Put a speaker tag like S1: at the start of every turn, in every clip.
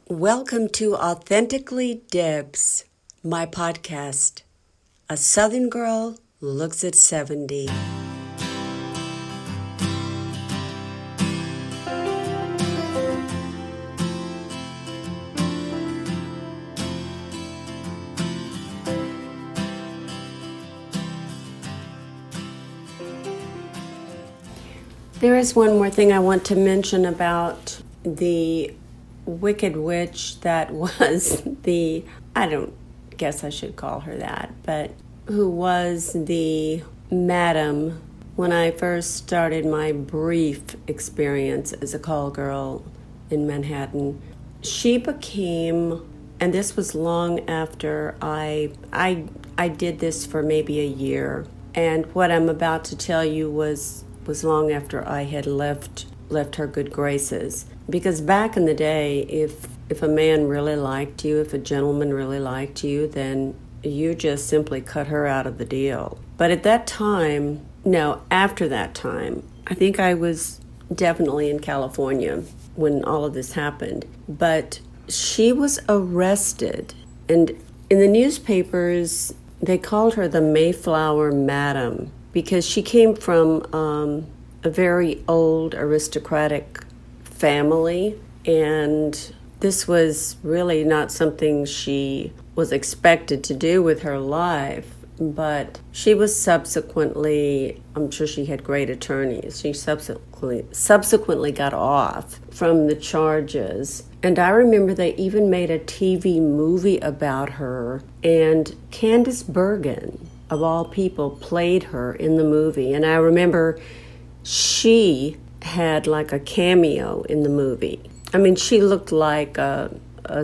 S1: Welcome to Authentically Debz, my podcast. A Southern girl looks at 70. There is one more thing I want to mention about the wicked witch that was I don't guess I should call her that, but who was the madam when I first started my brief experience as a call girl in Manhattan. She became, and this was long after I did this for maybe a year, and what I'm about to tell you was long after I had left her good graces. Because back in the day, if a man really liked you, if a gentleman really liked you, then you just simply cut her out of the deal. But at that time, no, after that time, I think I was definitely in California when all of this happened. But she was arrested, and in the newspapers, they called her the Mayflower Madam, because she came from a very old aristocratic family, and this was really not something she was expected to do with her life. But she was subsequently, I'm sure she had great attorneys, she subsequently got off from the charges. And I remember they even made a TV movie about her, and Candice Bergen, of all people, played her in the movie. And I remember she had like a cameo in the movie. I mean, she looked like a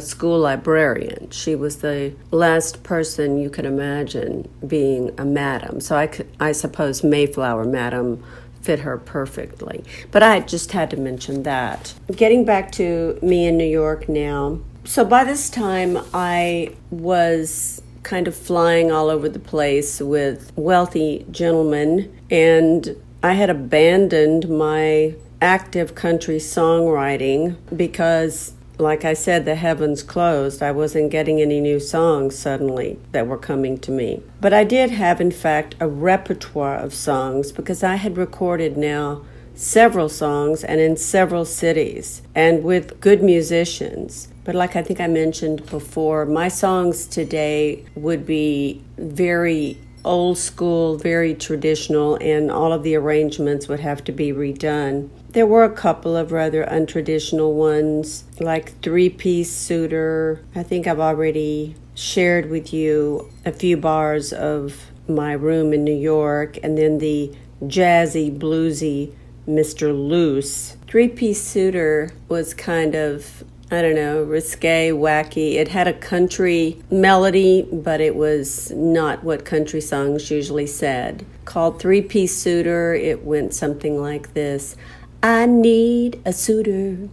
S1: school librarian. She was the last person you could imagine being a madam. So I suppose Mayflower Madam fit her perfectly. But I just had to mention that. Getting back to me in New York now. So by this time, I was kind of flying all over the place with wealthy gentlemen, and I had abandoned my active country songwriting because, like I said, the heavens closed. I wasn't getting any new songs suddenly that were coming to me. But I did have, in fact, a repertoire of songs because I had recorded now several songs and in several cities and with good musicians. But like I think I mentioned before, my songs today would be very old school, very traditional, and all of the arrangements would have to be redone. There were a couple of rather untraditional ones, like Three-Piece Suitor. I think I've already shared with you a few bars of My Room in New York, and then the jazzy, bluesy Mr. Loose. Three-Piece Suitor was kind of, I don't know, risque, wacky. It had a country melody, but it was not what country songs usually said. Called Three-Piece Suitor, it went something like this. I need a suitor.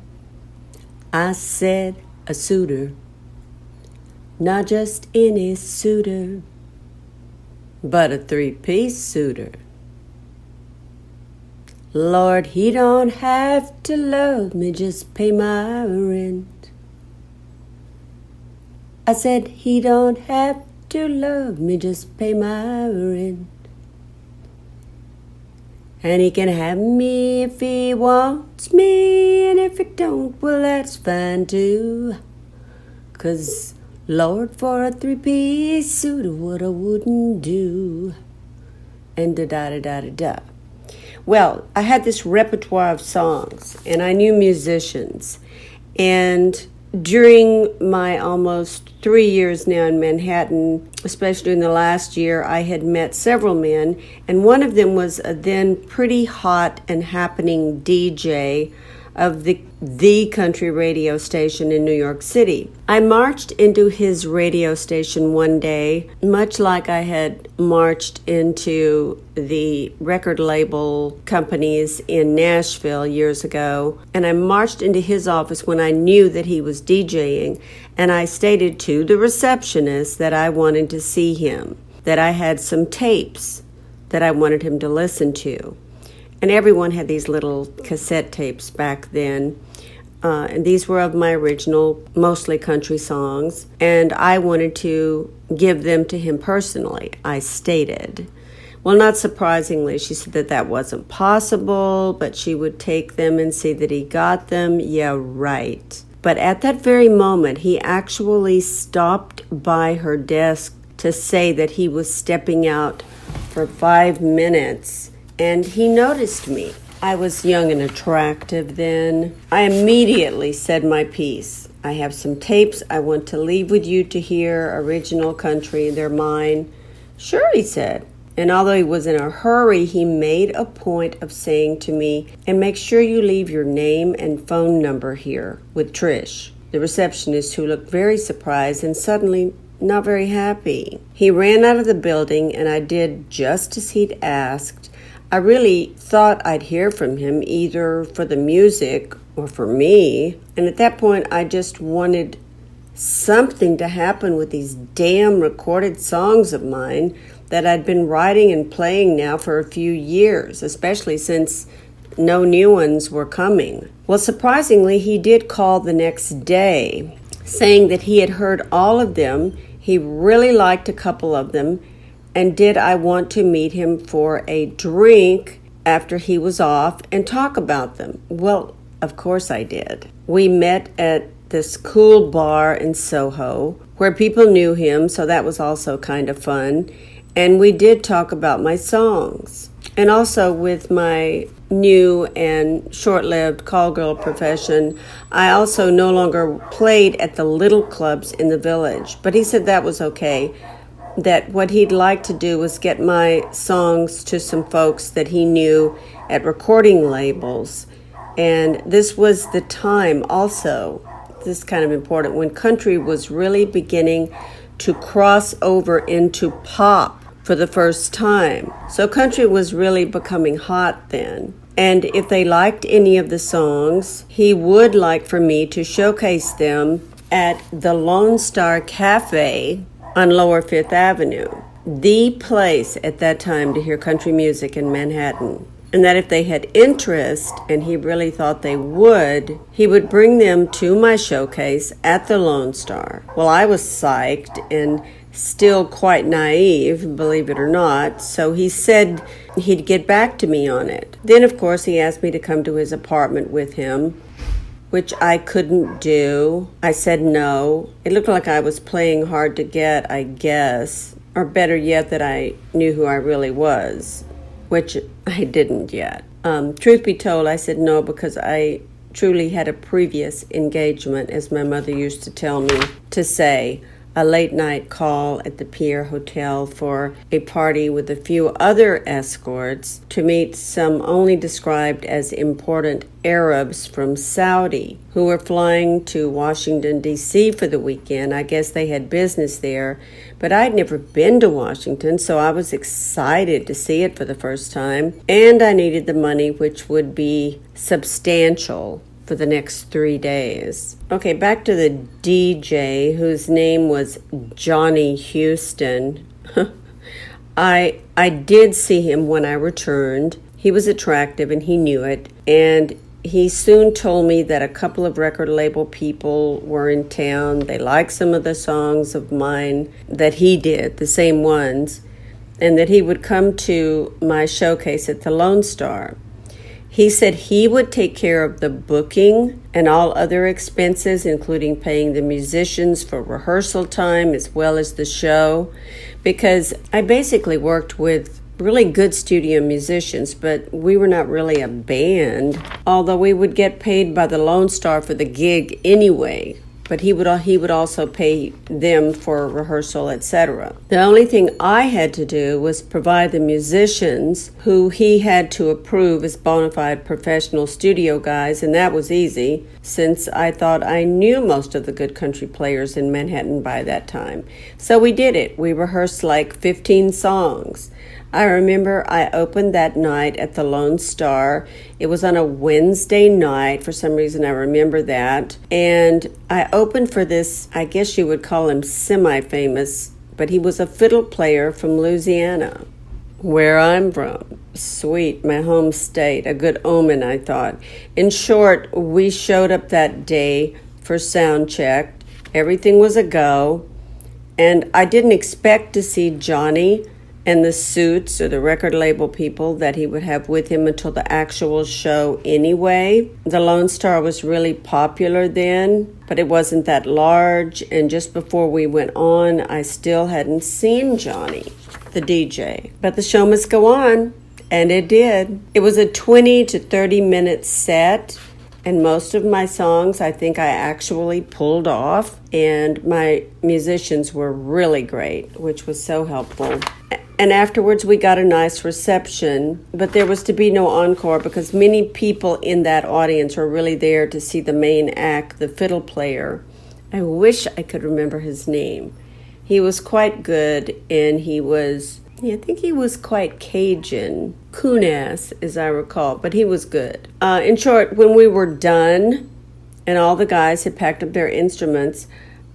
S1: I said a suitor. Not just any suitor, but a three-piece suitor. Lord, he don't have to love me, just pay my rent. I said he don't have to love me, just pay my rent. And he can have me if he wants me, and if he don't, well, that's fine too. 'Cause Lord, for a three-piece suit, what I wouldn't do. And da-da-da-da-da-da. Well, I had this repertoire of songs, and I knew musicians. And during my almost 3 years now in Manhattan, especially in the last year, I had met several men, and one of them was a then pretty hot and happening DJ of the country radio station in New York City. I marched into his radio station one day, much like I had marched into the record label companies in Nashville years ago, and I marched into his office when I knew that he was DJing, and I stated to the receptionist that I wanted to see him, that I had some tapes that I wanted him to listen to. And everyone had these little cassette tapes back then. and these were of my original, mostly country songs, and I wanted to give them to him personally, I stated. Well, not surprisingly, she said that that wasn't possible, but she would take them and see that he got them. Yeah, right. But at that very moment, he actually stopped by her desk to say that he was stepping out for 5 minutes, and he noticed me. I was young and attractive then. I immediately said my piece. I have some tapes I want to leave with you to hear, original country, they're mine. Sure, he said. And although he was in a hurry, he made a point of saying to me, and make sure you leave your name and phone number here with Trish, the receptionist, who looked very surprised and suddenly not very happy. He ran out of the building, and I did just as he'd asked. I really thought I'd hear from him either for the music or for me. And at that point, I just wanted something to happen with these damn recorded songs of mine that I'd been writing and playing now for a few years, especially since no new ones were coming. Well, surprisingly, he did call the next day, saying that he had heard all of them. He really liked a couple of them, and did I want to meet him for a drink after he was off and talk about them? Well, of course I did. We met at this cool bar in Soho where people knew him, so that was also kind of fun. And we did talk about my songs. And also with my new and short-lived call girl profession, I also no longer played at the little clubs in the village. But he said that was okay, that what he'd like to do was get my songs to some folks that he knew at recording labels. And this was the time also, this is kind of important, when country was really beginning to cross over into pop for the first time. So country was really becoming hot then. And if they liked any of the songs, he would like for me to showcase them at the Lone Star Cafe on Lower Fifth Avenue, the place at that time to hear country music in Manhattan. And that if they had interest, and he really thought they would, he would bring them to my showcase at the Lone Star. Well, I was psyched and still quite naive, believe it or not, so he said he'd get back to me on it. Then, of course, he asked me to come to his apartment with him, which I couldn't do. I said no. It looked like I was playing hard to get, I guess, or better yet, that I knew who I really was, which I didn't yet. Truth be told, I said no because I truly had a previous engagement, as my mother used to tell me to say, a late-night call at the Pier Hotel for a party with a few other escorts to meet some only described as important Arabs from Saudi who were flying to Washington, D.C. for the weekend. I guess they had business there, but I'd never been to Washington, so I was excited to see it for the first time, and I needed the money, which would be substantial for the next 3 days. Okay, back to the DJ, whose name was Johnny Houston. I did see him when I returned. He was attractive and he knew it. And he soon told me that a couple of record label people were in town. They liked some of the songs of mine that he did, the same ones, and that he would come to my showcase at the Lone Star. He said he would take care of the booking and all other expenses, including paying the musicians for rehearsal time as well as the show, because I basically worked with really good studio musicians, but we were not really a band, although we would get paid by the Lone Star for the gig anyway. But he would also pay them for rehearsal, etc. The only thing I had to do was provide the musicians who he had to approve as bona fide professional studio guys, and that was easy since I thought I knew most of the good country players in Manhattan by that time. So we did it. We rehearsed like 15 songs. I remember I opened that night at the Lone Star. It was on a Wednesday night. For some reason, I remember that. And I opened for this, I guess you would call him semi-famous, but he was a fiddle player from Louisiana. where I'm from. Sweet, my home state, a good omen, I thought. In short, we showed up that day for sound check. Everything was a go, and I didn't expect to see Johnny and the Suits or the record label people that he would have with him until the actual show anyway. The Lone Star was really popular then, but it wasn't that large, and just before we went on, I still hadn't seen Johnny, the DJ. But the show must go on, and it did. It was a 20 to 30 minute set, and most of my songs I think I actually pulled off, and my musicians were really great, which was so helpful. And afterwards we got a nice reception, but there was to be no encore because many people in that audience were really there to see the main act, the fiddle player. I wish I could remember his name. He was quite good, and I think he was quite Cajun, coon-ass, as I recall, but he was good. In short, when we were done and all the guys had packed up their instruments,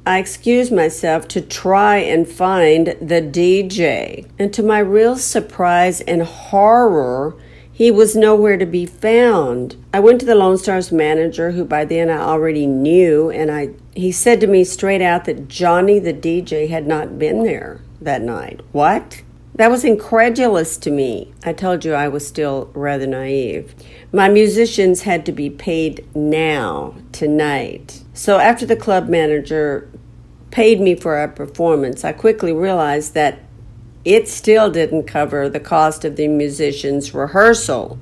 S1: I excused myself to try and find the DJ. And to my real surprise and horror, he was nowhere to be found. I went to the Lone Star's manager, who by then I already knew, and he said to me straight out that Johnny the DJ had not been there that night. What? That was incredulous to me. I told you I was still rather naive. My musicians had to be paid now, tonight. So after the club manager paid me for our performance, I quickly realized that it still didn't cover the cost of the musicians' rehearsal.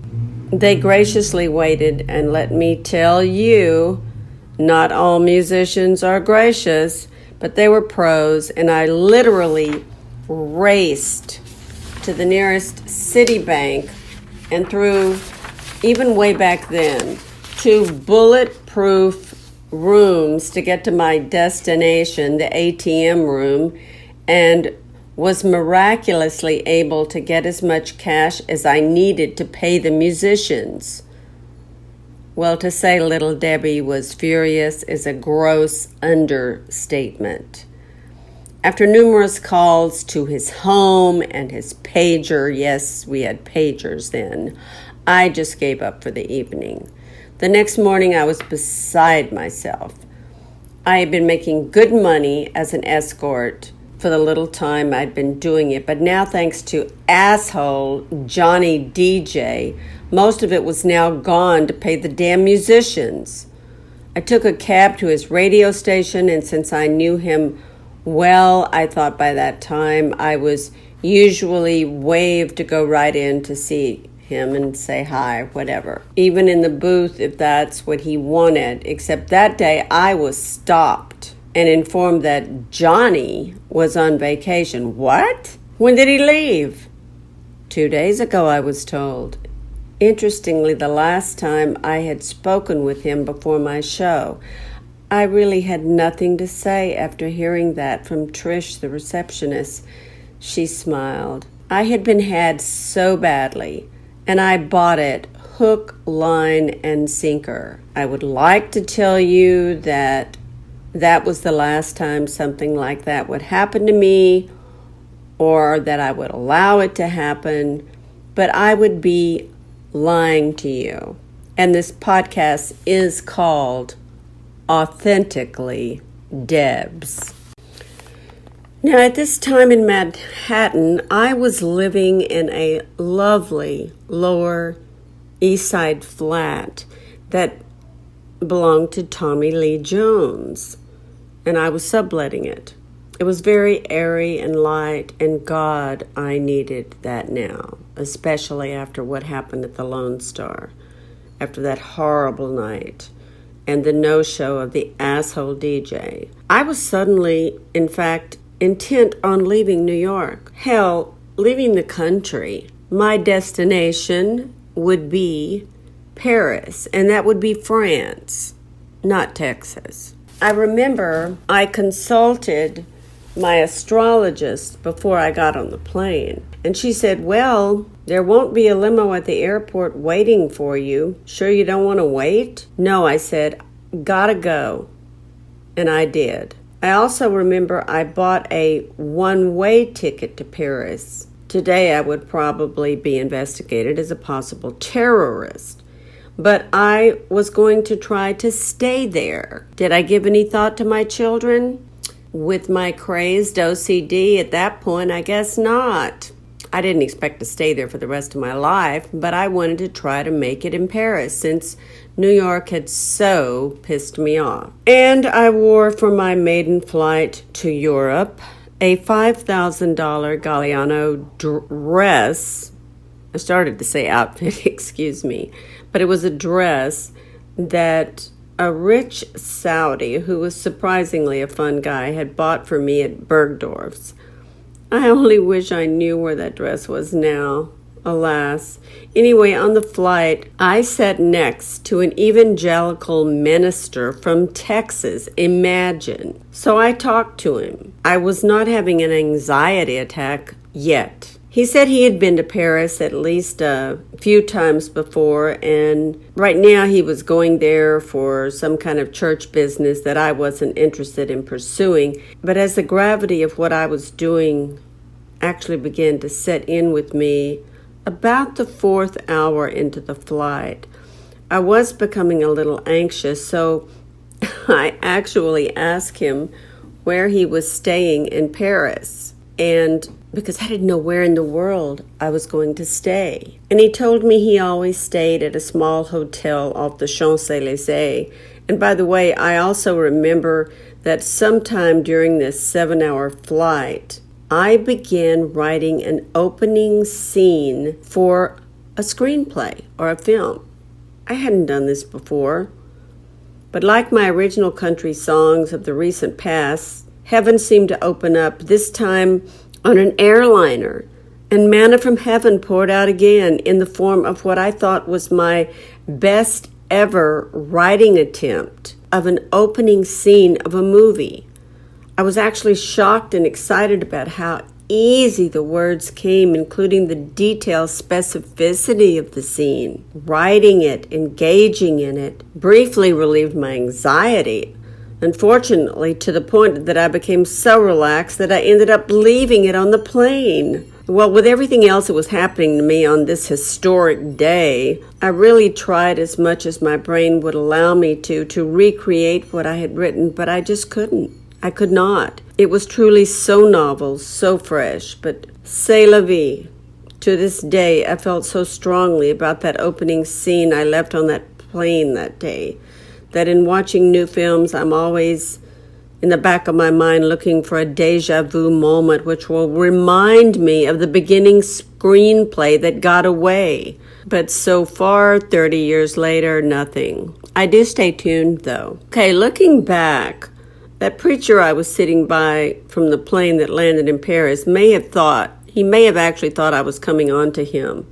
S1: They graciously waited, and let me tell you, not all musicians are gracious, but they were pros, and I literally raced to the nearest city bank and through, even way back then, 2 bulletproof rooms to get to my destination, the ATM room, and was miraculously able to get as much cash as I needed to pay the musicians. Well, to say little Debbie was furious is a gross understatement. After numerous calls to his home and his pager, yes, we had pagers then, I just gave up for the evening. The next morning, I was beside myself. I had been making good money as an escort for the little time I'd been doing it, but now thanks to asshole Johnny DJ, most of it was now gone to pay the damn musicians. I took a cab to his radio station, and since I knew him well, I thought by that time I was usually waved to go right in to see him and say hi, whatever. Even in the booth, if that's what he wanted. Except that day I was stopped and informed that Johnny was on vacation. What? When did he leave? 2 days ago, I was told. Interestingly, the last time I had spoken with him before my show. I really had nothing to say after hearing that from Trish, the receptionist. She smiled. I had been had so badly, and I bought it hook, line, and sinker. I would like to tell you that was the last time something like that would happen to me, or that I would allow it to happen, but I would be lying to you. And this podcast is called Authentically, Debz. Now, at this time in Manhattan, I was living in a lovely Lower East Side flat that belonged to Tommy Lee Jones, and I was subletting it. It was very airy and light, and God, I needed that now, especially after what happened at the Lone Star, after that horrible night and the no-show of the asshole DJ. I was suddenly, in fact, intent on leaving New York. Hell, leaving the country. My destination would be Paris, and that would be France, not Texas. I remember I consulted my astrologist before I got on the plane, and she said, well, there won't be a limo at the airport waiting for you. Sure you don't want to wait? No, I said, gotta go. And I did. I also remember I bought a one-way ticket to Paris Today I would probably be investigated as a possible terrorist. But I was going to try to stay there. Did I give any thought to my children? With my crazed OCD at that point, I guess not. I didn't expect to stay there for the rest of my life, but I wanted to try to make it in Paris since New York had so pissed me off. And I wore for my maiden flight to Europe a $5,000 Galliano dress. I started to say outfit, excuse me, but it was a dress that a rich Saudi, who was surprisingly a fun guy, had bought for me at Bergdorf's. I only wish I knew where that dress was now. Alas. Anyway, on the flight, I sat next to an evangelical minister from Texas. Imagine. So I talked to him. I was not having an anxiety attack yet. He said he had been to Paris at least a few times before, and right now he was going there for some kind of church business that I wasn't interested in pursuing. But as the gravity of what I was doing actually began to set in with me, about the 4th hour into the flight, I was becoming a little anxious, so I actually asked him where he was staying in Paris, and because I didn't know where in the world I was going to stay. And he told me he always stayed at a small hotel off the Champs-Élysées. And by the way, I also remember that sometime during this 7-hour flight, I began writing an opening scene for a screenplay or a film. I hadn't done this before, but like my original country songs of the recent past, heaven seemed to open up, this time on an airliner, and manna from heaven poured out again in the form of what I thought was my best ever writing attempt of an opening scene of a movie. I was actually shocked and excited about how easy the words came, including the detailed specificity of the scene. Writing it, engaging in it, briefly relieved my anxiety. Unfortunately, to the point that I became so relaxed that I ended up leaving it on the plane. Well, with everything else that was happening to me on this historic day, I really tried as much as my brain would allow me to recreate what I had written, but I just couldn't. I could not. It was truly so novel, so fresh, but c'est la vie. To this day, I felt so strongly about that opening scene I left on that plane that day, that in watching new films, I'm always in the back of my mind looking for a deja vu moment which will remind me of the beginning screenplay that got away. But so far, 30 years later, nothing. I do stay tuned, though. Okay, looking back, that preacher I was sitting by from the plane that landed in Paris may have actually thought I was coming on to him.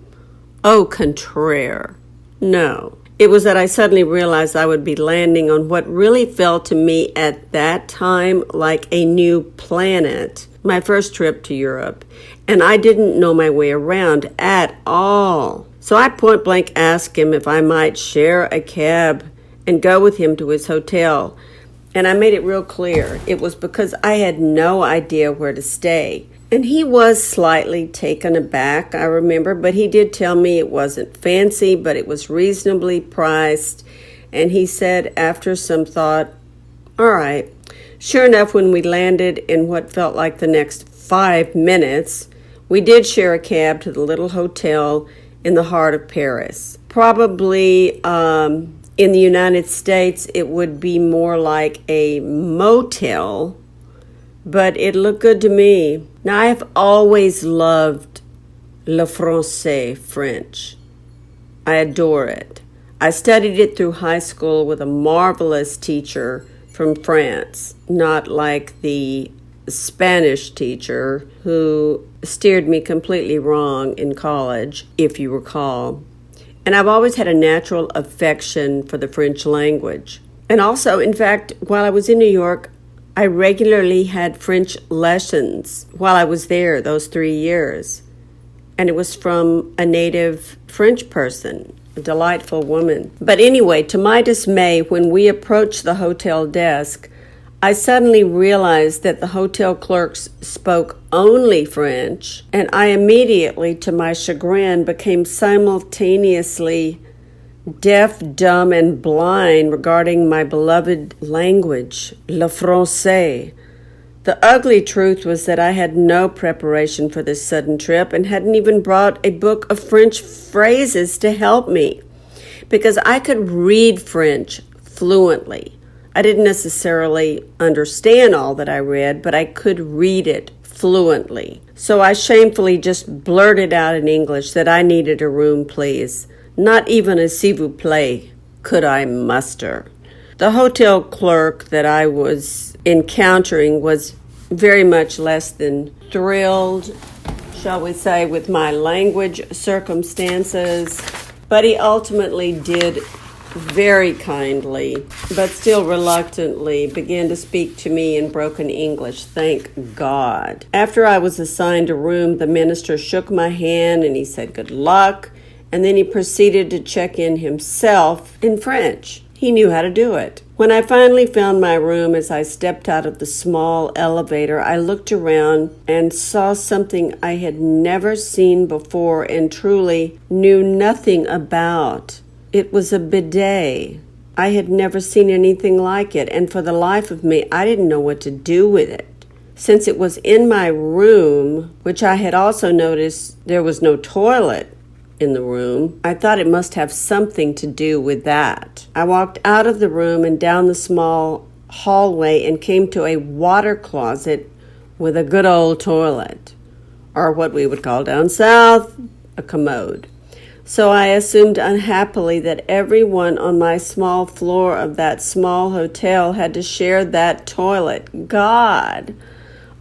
S1: Au contraire. No. It was that I suddenly realized I would be landing on what really felt to me at that time like a new planet, my first trip to Europe, and I didn't know my way around at all. So I point blank asked him if I might share a cab and go with him to his hotel, and I made it real clear it was because I had no idea where to stay. And he was slightly taken aback, I remember, but he did tell me it wasn't fancy, but it was reasonably priced. And he said, after some thought, all right. Sure enough, when we landed in what felt like the next 5 minutes, we did share a cab to the little hotel in the heart of Paris. Probably in the United States, it would be more like a motel, but it looked good to me. Now, I have always loved le français, French. I adore it. I studied it through high school with a marvelous teacher from France, not like the Spanish teacher who steered me completely wrong in college, if you recall. And I've always had a natural affection for the French language. And also, in fact, while I was in New York, I regularly had French lessons while I was there those 3 years. And it was from a native French person, a delightful woman. But anyway, to my dismay, when we approached the hotel desk, I suddenly realized that the hotel clerks spoke only French, and I immediately, to my chagrin, became simultaneously deaf, dumb, and blind regarding my beloved language, le français. The ugly truth was that I had no preparation for this sudden trip and hadn't even brought a book of French phrases to help me, because I could read French fluently. I didn't necessarily understand all that I read, but I could read it fluently. So I shamefully just blurted out in English that I needed a room, please. Not even a s'il vous plaît could I muster. The hotel clerk that I was encountering was very much less than thrilled, shall we say, with my language circumstances, but he ultimately did very kindly, but still reluctantly, began to speak to me in broken English, thank God. After I was assigned a room, the minister shook my hand and he said good luck, and then he proceeded to check in himself in French. He knew how to do it. When I finally found my room, as I stepped out of the small elevator, I looked around and saw something I had never seen before and truly knew nothing about. It was a bidet. I had never seen anything like it, and for the life of me, I didn't know what to do with it. Since it was in my room, which I had also noticed there was no toilet in the room, I thought it must have something to do with that. I walked out of the room and down the small hallway and came to a water closet with a good old toilet, or what we would call down south, a commode. So I assumed unhappily that everyone on my small floor of that small hotel had to share that toilet. God!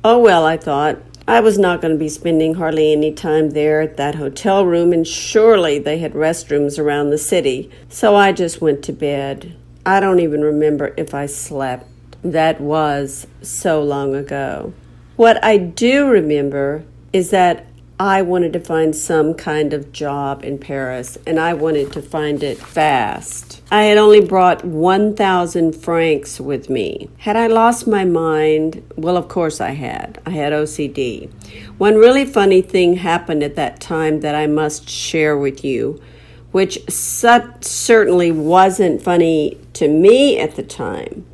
S1: Oh well, I thought, I was not going to be spending hardly any time there at that hotel room, and surely they had restrooms around the city. So I just went to bed. I don't even remember if I slept. That was so long ago. What I do remember is that I wanted to find some kind of job in Paris, and I wanted to find it fast. I had only brought 1,000 francs with me. Had I lost my mind? Well, of course I had. I had OCD. One really funny thing happened at that time that I must share with you, which certainly wasn't funny to me at the time.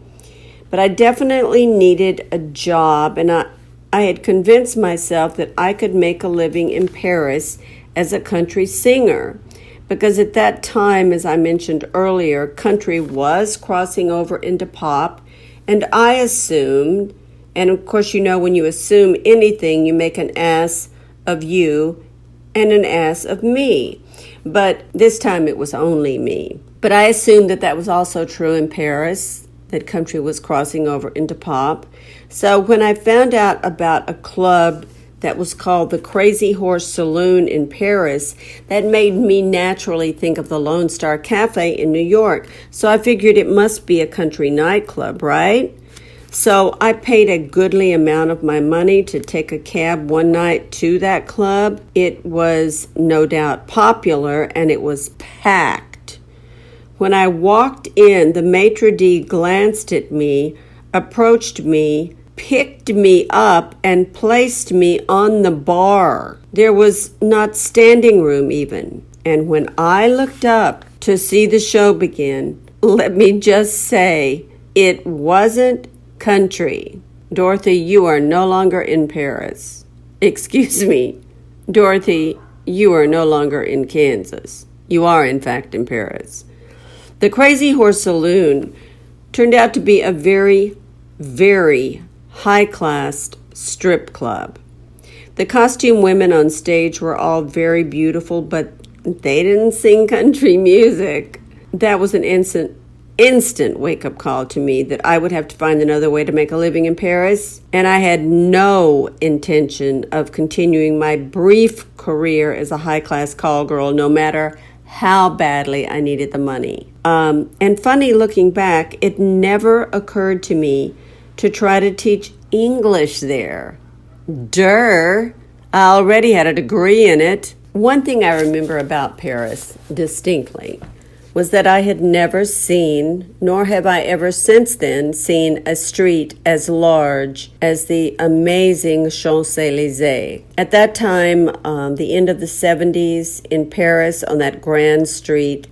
S1: But I definitely needed a job, and I had convinced myself that I could make a living in Paris as a country singer, because at that time, as I mentioned earlier, country was crossing over into pop, and I assumed, and of course you know when you assume anything, you make an ass of you and an ass of me. But this time it was only me. But I assumed that that was also true in Paris, that country was crossing over into pop. So when I found out about a club that was called the Crazy Horse Saloon in Paris, that made me naturally think of the Lone Star Cafe in New York. So I figured it must be a country nightclub, right? So I paid a goodly amount of my money to take a cab one night to that club. It was no doubt popular, and it was packed. When I walked in, the maitre d' glanced at me, approached me, picked me up, and placed me on the bar. There was not standing room even. And when I looked up to see the show begin, let me just say, it wasn't country. Dorothy, you are no longer in Paris. Excuse me. Dorothy, you are no longer in Kansas. You are, in fact, in Paris. The Crazy Horse Saloon turned out to be a very, very high-class strip club. The costume women on stage were all very beautiful, but they didn't sing country music. That was an instant wake-up call to me that I would have to find another way to make a living in Paris, and I had no intention of continuing my brief career as a high-class call girl, no matter how badly I needed the money. And funny looking back, it never occurred to me to try to teach English there. I already had a degree in it. One thing I remember about Paris distinctly was that I had never seen, nor have I ever since then seen, a street as large as the amazing Champs-Élysées. At that time, the end of the 70s in Paris, on that grand street,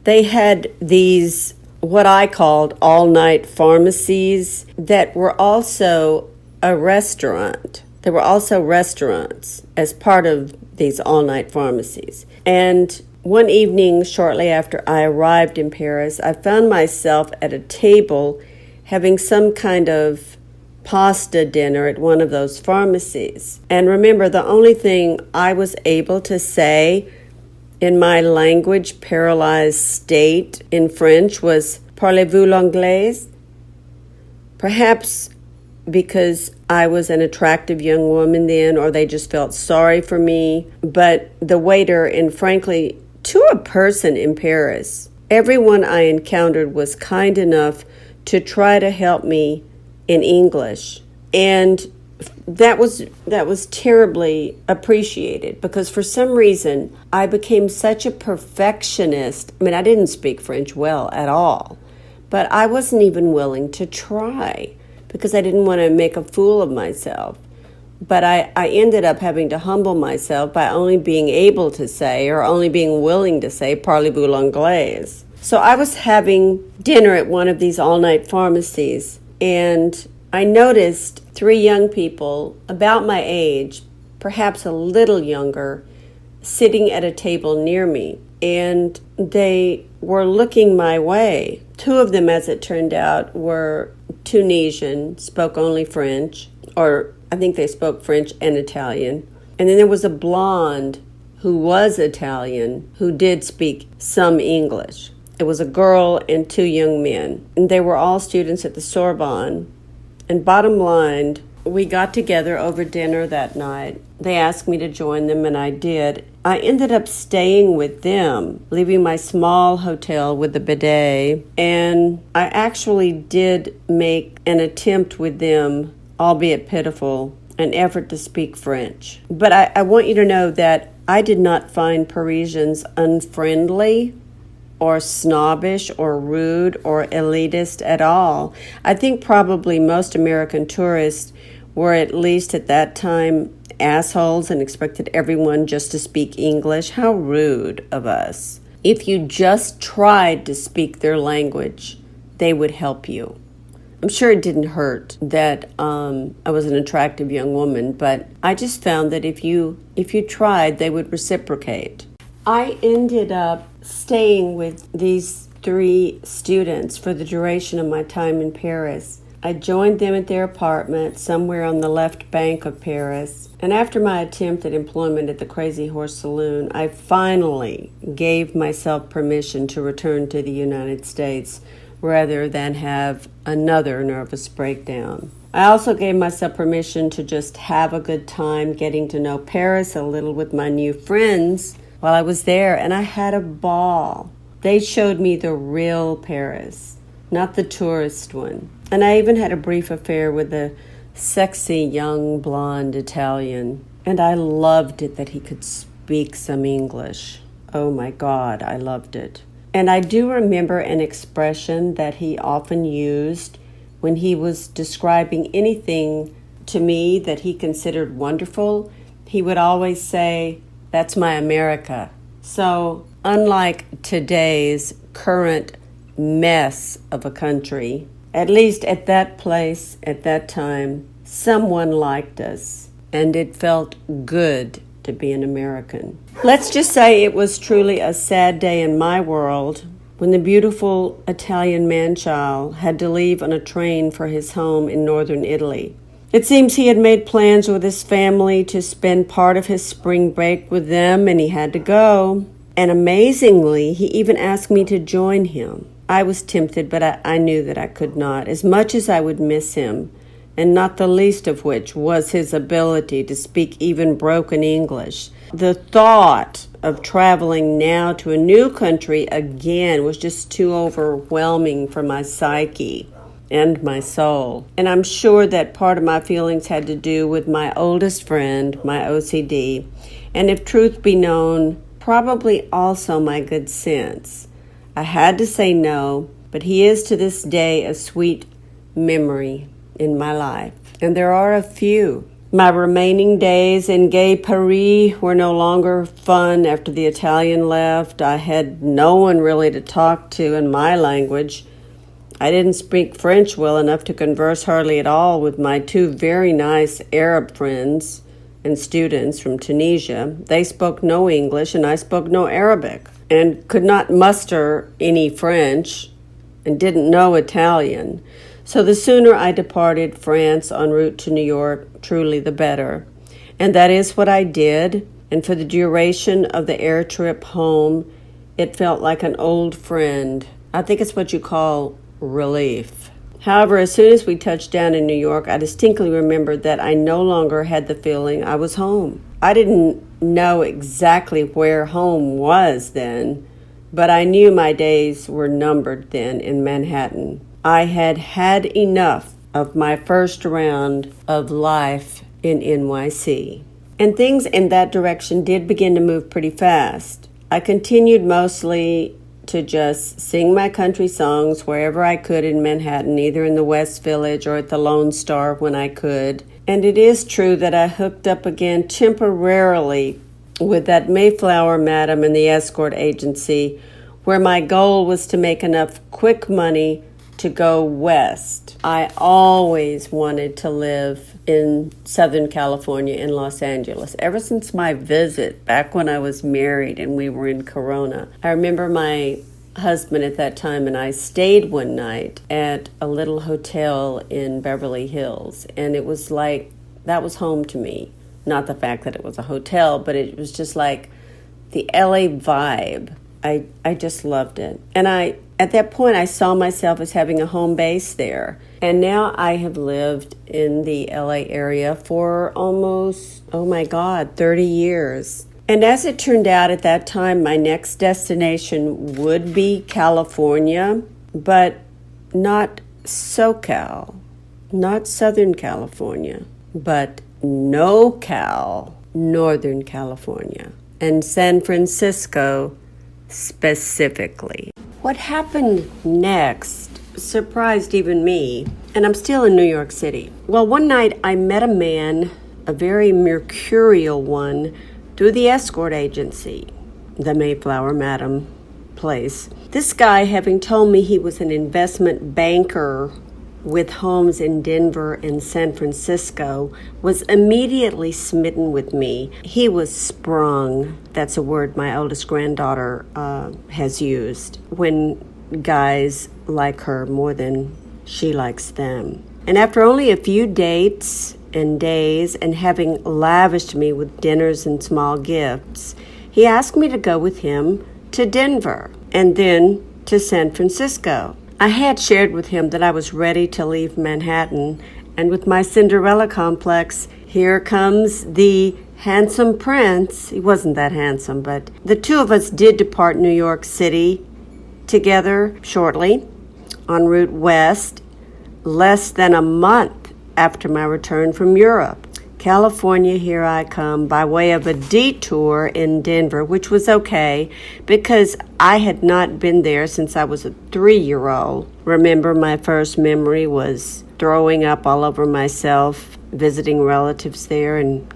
S1: they had these, what I called all-night pharmacies that were also a restaurant. There were also restaurants as part of these all-night pharmacies. And one evening, shortly after I arrived in Paris, I found myself at a table having some kind of pasta dinner at one of those pharmacies. And remember, the only thing I was able to say in my language paralyzed state in French was, "Parlez-vous l'anglais?" Perhaps because I was an attractive young woman then, or they just felt sorry for me. But the waiter, and frankly, to a person in Paris, everyone I encountered was kind enough to try to help me in English. And that was terribly appreciated, because for some reason I became such a perfectionist. I mean, I didn't speak French well at all, but I wasn't even willing to try because I didn't want to make a fool of myself. But I ended up having to humble myself by only being able to say, or only being willing to say, "Parlez-vous l'anglais?" So I was having dinner at one of these all-night pharmacies, and I noticed three young people about my age, perhaps a little younger, sitting at a table near me, and they were looking my way. Two of them, as it turned out, were Tunisian, spoke only French, or I think they spoke French and Italian. And then there was a blonde who was Italian who did speak some English. It was a girl and two young men, and they were all students at the Sorbonne. And bottom line, we got together over dinner that night. They asked me to join them, and I did. I ended up staying with them, leaving my small hotel with the bidet, and I actually did make an attempt with them, albeit pitiful, an effort to speak French. But I want you to know that I did not find Parisians unfriendly or snobbish or rude or elitist at all. I think probably most American tourists were, at least at that time, assholes and expected everyone just to speak English. How rude of us. If you just tried to speak their language, they would help you. I'm sure it didn't hurt that I was an attractive young woman, but I just found that if you tried, they would reciprocate. I ended up staying with these three students for the duration of my time in Paris. I joined them at their apartment somewhere on the left bank of Paris. And after my attempt at employment at the Crazy Horse Saloon, I finally gave myself permission to return to the United States rather than have another nervous breakdown. I also gave myself permission to just have a good time getting to know Paris a little with my new friends while I was there, and I had a ball. They showed me the real Paris, not the tourist one. And I even had a brief affair with a sexy young blonde Italian, and I loved it that he could speak some English. Oh my God, I loved it. And I do remember an expression that he often used when he was describing anything to me that he considered wonderful. He would always say, "That's my America." So unlike today's current mess of a country, at least at that place, at that time, someone liked us, and it felt good to be an American. Let's just say it was truly a sad day in my world when the beautiful Italian man-child had to leave on a train for his home in northern Italy. It seems he had made plans with his family to spend part of his spring break with them, and he had to go. And amazingly, he even asked me to join him. I was tempted, but I knew that I could not, as much as I would miss him, and not the least of which was his ability to speak even broken English. The thought of traveling now to a new country again was just too overwhelming for my psyche and my soul. And I'm sure that part of my feelings had to do with my oldest friend, my OCD, and if truth be known, probably also my good sense. I had to say no, but he is to this day a sweet memory in my life. And there are a few. My remaining days in gay Paris were no longer fun after the Italian left. I had no one really to talk to in my language. I didn't speak French well enough to converse hardly at all with my two very nice Arab friends and students from Tunisia. They spoke no English and I spoke no Arabic and could not muster any French and didn't know Italian. So the sooner I departed France en route to New York, truly the better. And that is what I did. And for the duration of the air trip home, it felt like an old friend. I think it's what you call relief. However, as soon as we touched down in New York, I distinctly remembered that I no longer had the feeling I was home. I didn't know exactly where home was then, but I knew my days were numbered then in Manhattan. I had had enough of my first round of life in NYC. And things in that direction did begin to move pretty fast. I continued mostly to just sing my country songs wherever I could in Manhattan, either in the West Village or at the Lone Star when I could. And it is true that I hooked up again temporarily with that Mayflower madam in the escort agency, where my goal was to make enough quick money to go west. I always wanted to live in Southern California, in Los Angeles, ever since my visit back when I was married and we were in Corona. I remember my husband at that time and I stayed one night at a little hotel in Beverly Hills, and it was like, that was home to me. Not the fact that it was a hotel, but it was just like the LA vibe. I just loved it. And at that point, I saw myself as having a home base there. And now I have lived in the LA area for almost, 30 years. And as it turned out at that time, my next destination would be California, but not SoCal, not Southern California, but NoCal, Northern California, and San Francisco specifically. What happened next surprised even me, and I'm still in New York City. Well, one night I met a man, a very mercurial one, through the escort agency, the Mayflower Madam place. This guy, having told me he was an investment banker with homes in Denver and San Francisco, was immediately smitten with me. He was sprung. That's a word my oldest granddaughter has used when guys like her more than she likes them. And after only a few dates and days and having lavished me with dinners and small gifts, he asked me to go with him to Denver and then to San Francisco. I had shared with him that I was ready to leave Manhattan, and with my Cinderella complex, here comes the handsome prince. He wasn't that handsome, but the two of us did depart New York City together shortly en route west, less than a month after my return from Europe. California, here I come by way of a detour in Denver, which was okay because I had not been there since I was a 3-year-old. Remember, my first memory was throwing up all over myself, visiting relatives there and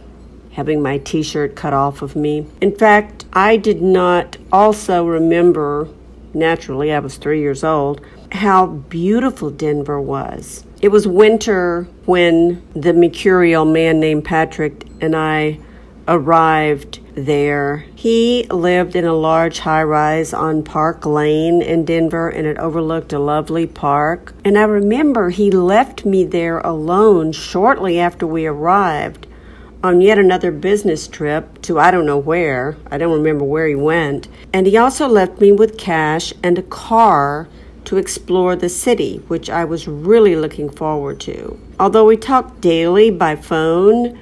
S1: having my t-shirt cut off of me. In fact, I did not also remember, naturally I was 3 years old, how beautiful Denver was. It was winter when the mercurial man named Patrick and I arrived there. He lived in a large high-rise on Park Lane in Denver, and it overlooked a lovely park. And I remember he left me there alone shortly after we arrived on yet another business trip to I don't know where. I don't remember where he went. And he also left me with cash and a car to explore the city, which I was really looking forward to. Although we talked daily by phone,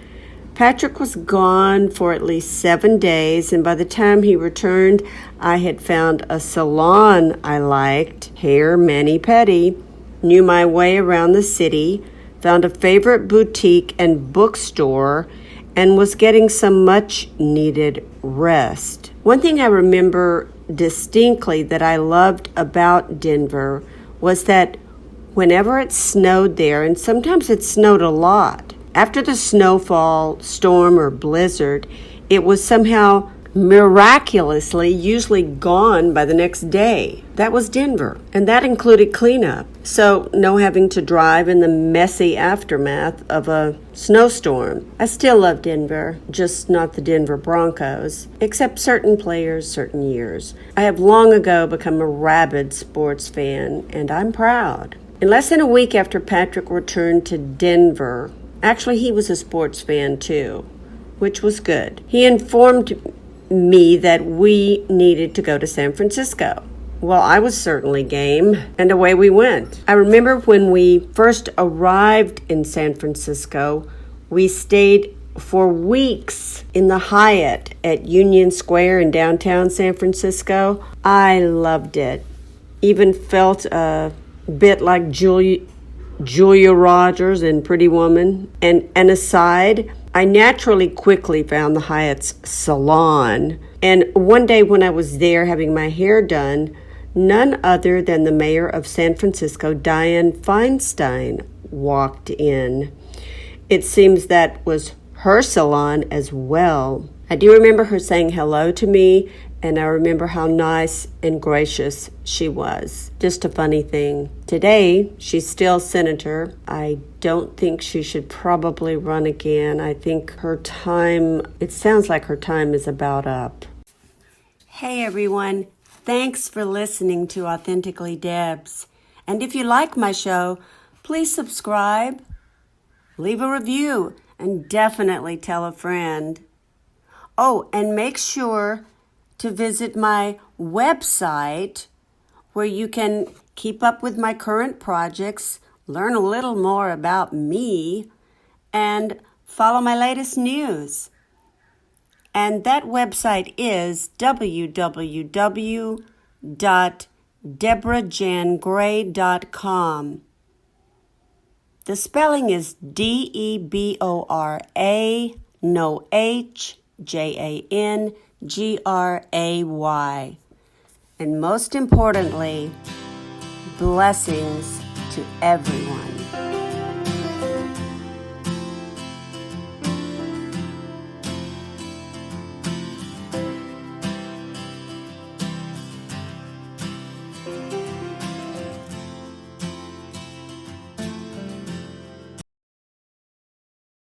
S1: Patrick was gone for at least 7 days, and by the time he returned, I had found a salon I liked, hair mani-pedi, knew my way around the city, found a favorite boutique and bookstore, and was getting some much-needed rest. One thing I remember distinctly that I loved about Denver was that whenever it snowed there, and sometimes it snowed a lot, after the snowfall, storm, or blizzard, it was somehow miraculously usually gone by the next day. That was Denver, and that included cleanup. So no having to drive in the messy aftermath of a snowstorm. I still love Denver, just not the Denver Broncos, except certain players, certain years. I have long ago become a rabid sports fan, and I'm proud. In less than a week after Patrick returned to Denver, actually he was a sports fan too, which was good. He informed me that we needed to go to San Francisco. Well, I was certainly game, and away we went. I remember when we first arrived in San Francisco, we stayed for weeks in the Hyatt at Union Square in downtown San Francisco. I loved it. Even felt a bit like Julia Rogers in Pretty Woman. And an aside, I naturally quickly found the Hyatt's salon. And one day when I was there having my hair done, none other than the mayor of San Francisco, Dianne Feinstein, walked in. It seems that was her salon as well. I do remember her saying hello to me, and I remember how nice and gracious she was. Just a funny thing. Today, she's still senator. I don't think she should probably run again. I think it sounds like her time is about up. Hey everyone, thanks for listening to Authentically Debz. And if you like my show, please subscribe, leave a review, and definitely tell a friend. Oh, and make sure to visit my website where you can keep up with my current projects, learn a little more about me, and follow my latest news. And that website is www.deborahjangray.com. The spelling is Debora, no H, Jangray. And most importantly, blessings to everyone.